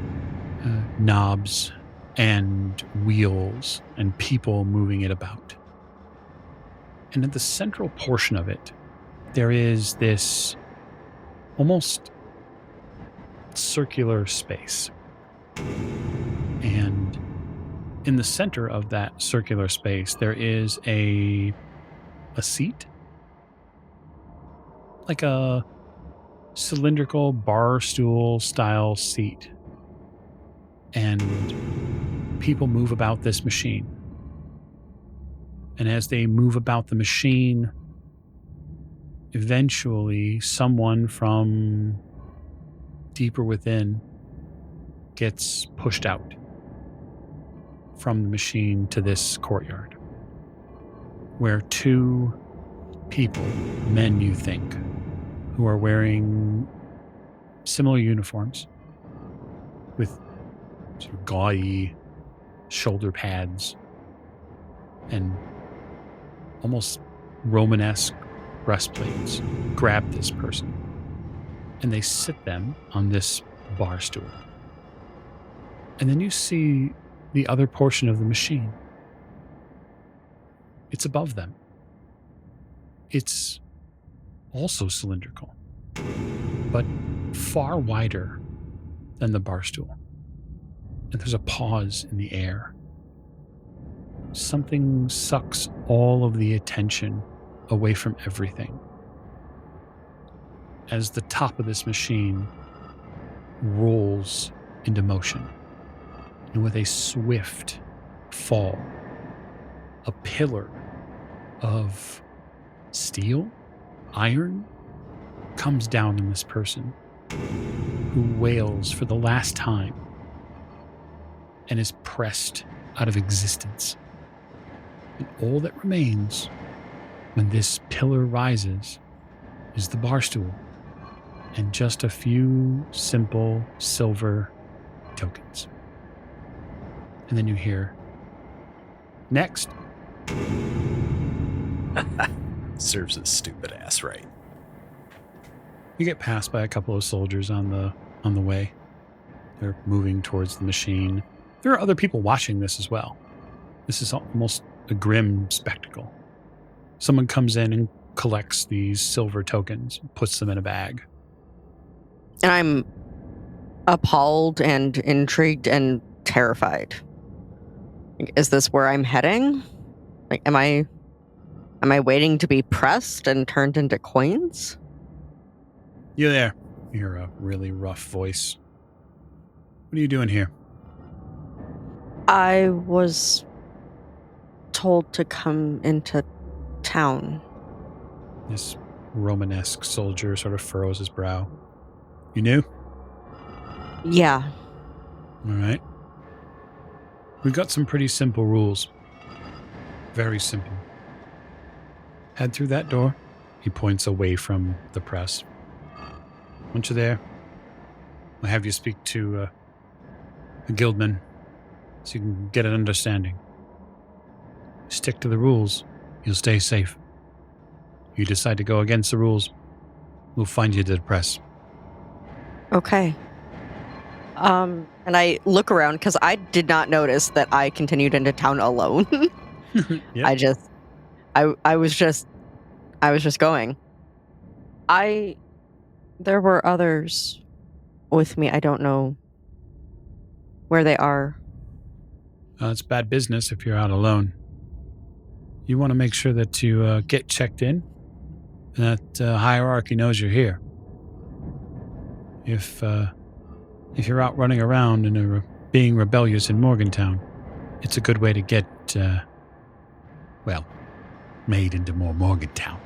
knobs and wheels and people moving it about. And at the central portion of it, there is this almost circular space. And in the center of that circular space, there is a seat, like a cylindrical bar stool style seat. And people move about this machine. And as they move about the machine, eventually someone from deeper within gets pushed out from the machine to this courtyard, where 2 people, men you think, who are wearing similar uniforms with sort of gaudy shoulder pads and almost Romanesque breastplates, grab this person and they sit them on this bar stool. And then you see the other portion of the machine. It's above them. It's also cylindrical, but far wider than the bar stool. And there's a pause in the air. Something sucks all of the attention away from everything as the top of this machine rolls into motion. And with a swift fall, a pillar of steel, iron, comes down on this person, who wails for the last time and is pressed out of existence. And all that remains when this pillar rises is the bar stool and just a few simple silver tokens. And then you hear, "Next." Serves his stupid ass right. You get passed by a couple of soldiers on the way. They're moving towards the machine. There are other people watching this as well. This is almost a grim spectacle. Someone comes in and collects these silver tokens, puts them in a bag. And I'm appalled and intrigued and terrified. Is this where I'm heading? Like, am I waiting to be pressed and turned into coins? You there? You hear a really rough voice. What are you doing here? I was told to come into town. This Romanesque soldier sort of furrows his brow. You new? Yeah. All right. We've got some pretty simple rules. Very simple. Head through that door. He points away from the press. Once you're there, I'll have you speak to the guildman so you can get an understanding. Stick to the rules. You'll stay safe. You decide to go against the rules, we'll find you to the press. Okay. And I look around because I did not notice that I continued into town alone. Yep. I was just going. There were others with me. I don't know where they are. It's bad business if you're out alone. You want to make sure that you get checked in, and that hierarchy knows you're here. If you're out running around and are being rebellious in Morgantown, it's a good way to get, made into more Morgantown.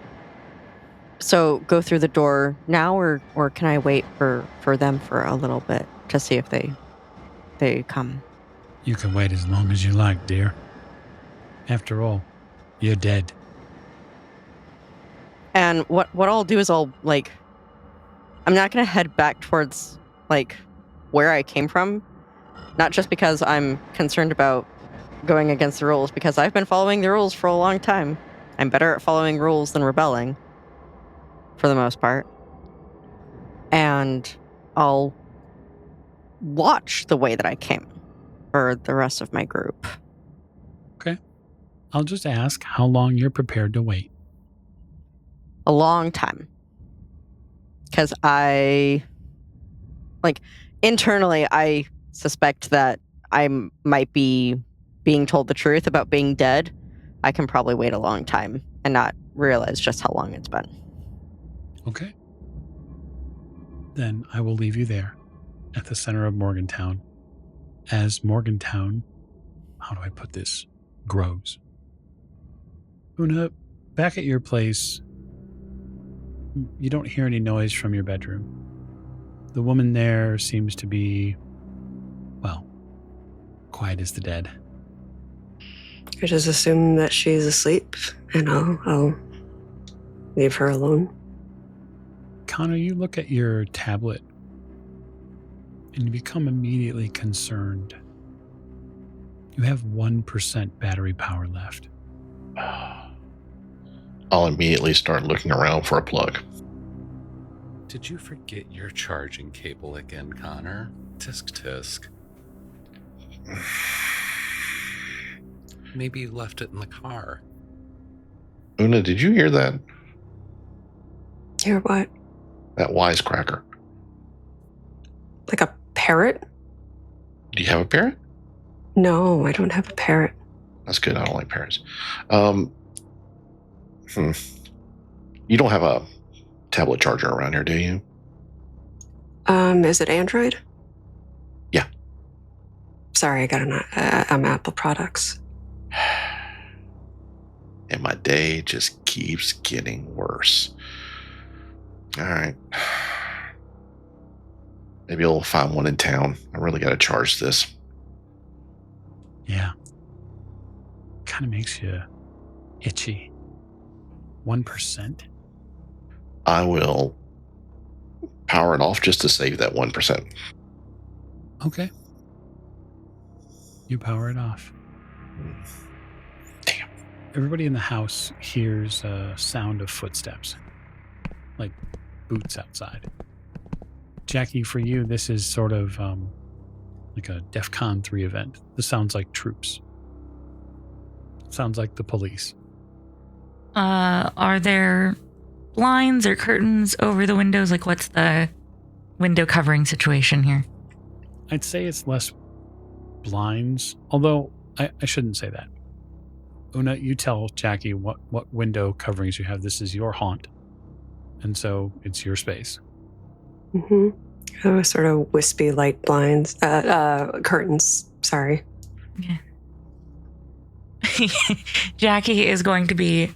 So go through the door now, or can I wait for them for a little bit to see if they come? You can wait as long as you like, dear. After all, you're dead. And what I'll do is I'm not going to head back towards, where I came from. Not just because I'm concerned about going against the rules, because I've been following the rules for a long time. I'm better at following rules than rebelling, for the most part. And I'll watch the way that I came for the rest of my group. Okay. I'll just ask how long you're prepared to wait. A long time. Because internally, I suspect that I might be being told the truth about being dead. I can probably wait a long time and not realize just how long it's been. Okay. Then I will leave you there at the center of Morgantown as Morgantown, how do I put this, grows. Una, back at your place, you don't hear any noise from your bedroom. The woman there seems to be, quiet as the dead. I just assume that she's asleep, and I'll leave her alone. Connor, you look at your tablet and you become immediately concerned. You have 1% battery power left. I'll immediately start looking around for a plug. Did you forget your charging cable again, Connor? Tisk tisk. Maybe you left it in the car. Una, did you hear that? Hear what? That wisecracker. Like a parrot? Do you have a parrot? No, I don't have a parrot. That's good. I don't like parrots. You don't have a tablet charger around here, do you? Is it Android? Yeah. Sorry, I got an Apple products. And my day just keeps getting worse. All right. Maybe I'll find one in town. I really got to charge this. Yeah. Kind of makes you itchy. 1%? I will power it off just to save that 1%. Okay. You power it off. Damn. Everybody in the house hears a sound of footsteps, like boots outside. Jackie, for you, this is sort of like a DEFCON 3 event. This sounds like troops. Sounds like the police. Are there blinds or curtains over the windows? Like, what's the window covering situation here? I'd say it's less blinds, although I shouldn't say that. Una, you tell Jackie what window coverings you have. This is your haunt, and so it's your space. Mm-hmm. Oh, sort of wispy light blinds, curtains. Sorry. Yeah. Jackie is going to be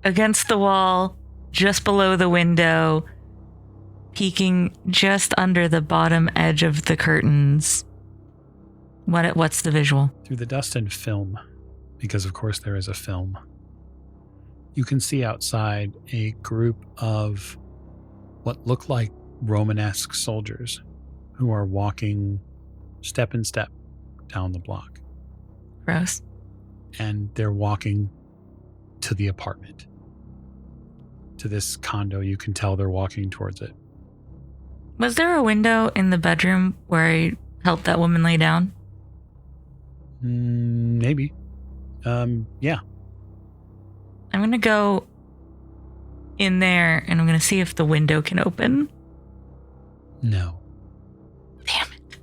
against the wall, just below the window, peeking just under the bottom edge of the curtains. What's the visual? Through the dust and film, because of course there is a film, you can see outside a group of what look like Romanesque soldiers who are walking step in step down the block. Gross. And they're walking to the apartment. To this condo. You can tell they're walking towards it. Was there a window in the bedroom where I helped that woman lay down? Maybe. Yeah. I'm going to go in there and I'm going to see if the window can open. No. Damn it.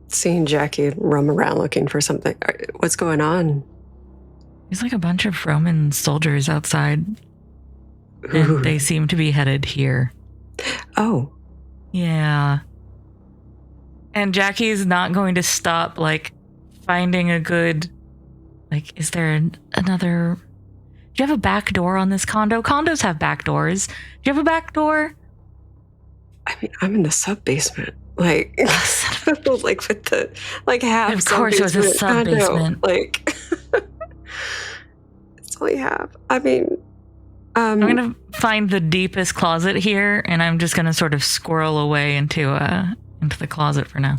Seeing Jackie roam around looking for something. What's going on? There's like a bunch of Roman soldiers outside. And they seem to be headed here. Oh. Yeah. And Jackie's not going to stop, like, finding a good... Like, is there another... Do you have a back door on this condo? Condos have back doors. Do you have a back door? I mean, I'm in the sub-basement. Like, like with the, like half Of course it was a sub-basement. Like, it's all we have. I mean... I'm going to find the deepest closet here, and I'm just going to sort of squirrel away into the closet for now.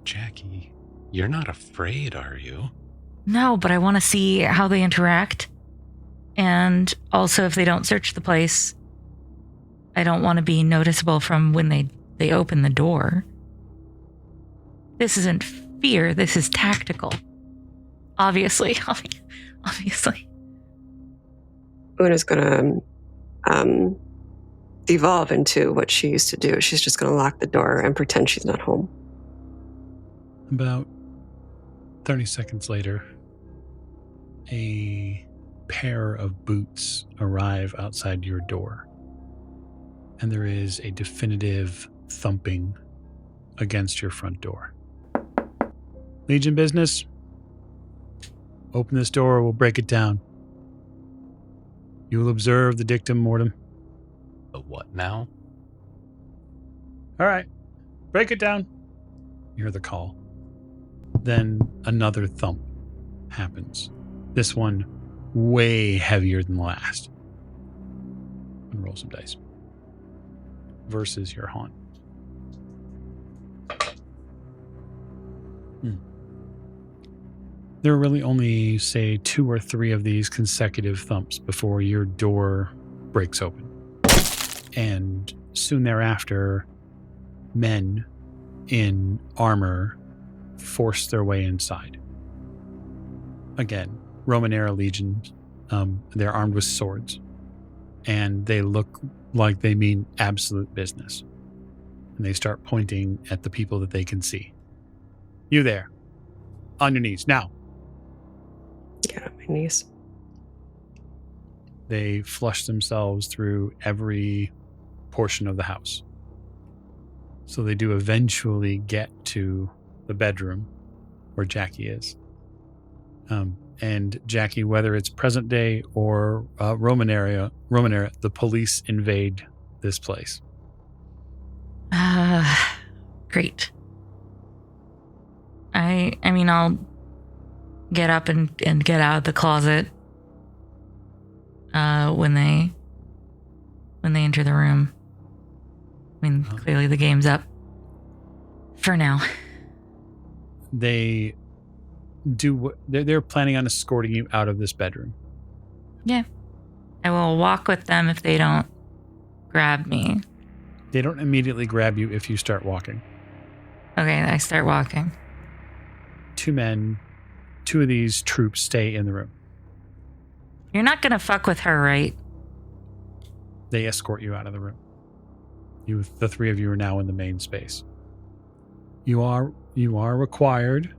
Jackie, you're not afraid, are you? No, but I want to see how they interact. And also, if they don't search the place, I don't want to be noticeable from when they open the door. This isn't fear. This is tactical. Obviously. Obviously. Una's going to devolve into what she used to do. She's just going to lock the door and pretend she's not home. About 30 seconds later, a pair of boots arrive outside your door. And there is a definitive thumping against your front door. Legion business? Open this door or we'll break it down. You will observe the dictum mortem. The what now? All right. Break it down. You hear the call. Then another thump happens. This one way heavier than the last. And roll some dice. Versus your haunt. There are really only, say, 2 or 3 of these consecutive thumps before your door breaks open. And soon thereafter, men in armor force their way inside. Again, Roman era legions, they're armed with swords. And they look like they mean absolute business. And they start pointing at the people that they can see. You there. On your knees, now. Get on my knees. They flush themselves through every portion of the house. So they do eventually get to the bedroom where Jackie is. And Jackie, whether it's present day or Roman era, the police invade this place. Great. I mean, I'll get up and get out of the closet when they enter the room. I mean, clearly the game's up for now. They do what they're planning on escorting you out of this bedroom. Yeah. I will walk with them if they don't grab me. They don't immediately grab you if you start walking. Okay, I start walking. 2 men, 2 of these troops stay in the room. You're not gonna fuck with her, right? They escort you out of the room. The 3 of you are now in the main space. You are required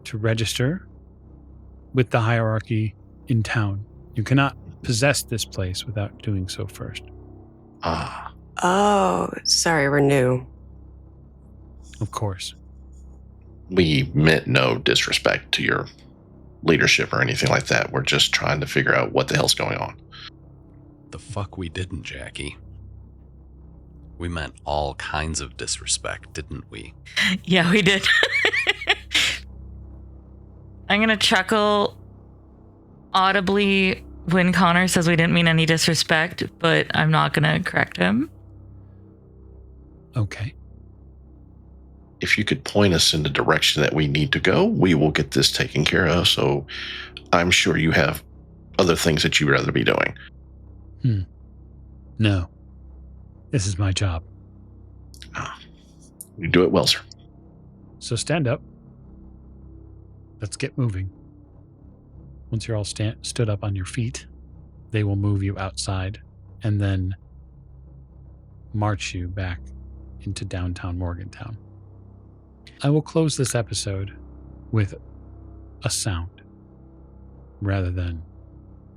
to register with the hierarchy in town. You cannot possess this place without doing so first. Ah. Oh, sorry, we're new. Of course. We meant no disrespect to your leadership or anything like that. We're just trying to figure out what the hell's going on. The fuck we didn't, Jackie. We meant all kinds of disrespect, didn't we? Yeah, we did. I'm going to chuckle audibly when Connor says we didn't mean any disrespect, but I'm not going to correct him. Okay. If you could point us in the direction that we need to go, we will get this taken care of. So I'm sure you have other things that you'd rather be doing. No. This is my job. You do it well, sir. So stand up. Let's get moving. Once you're all stood up on your feet, they will move you outside and then march you back into downtown Morgantown. I will close this episode with a sound rather than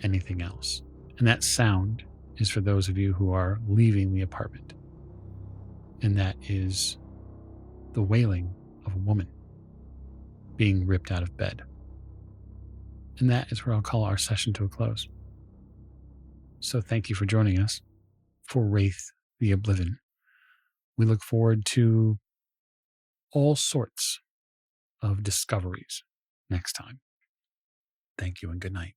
anything else. And that sound is for those of you who are leaving the apartment. And that is the wailing of a woman being ripped out of bed. And that is where I'll call our session to a close. So thank you for joining us for Wraith the Oblivion. We look forward to all sorts of discoveries next time. Thank you and good night.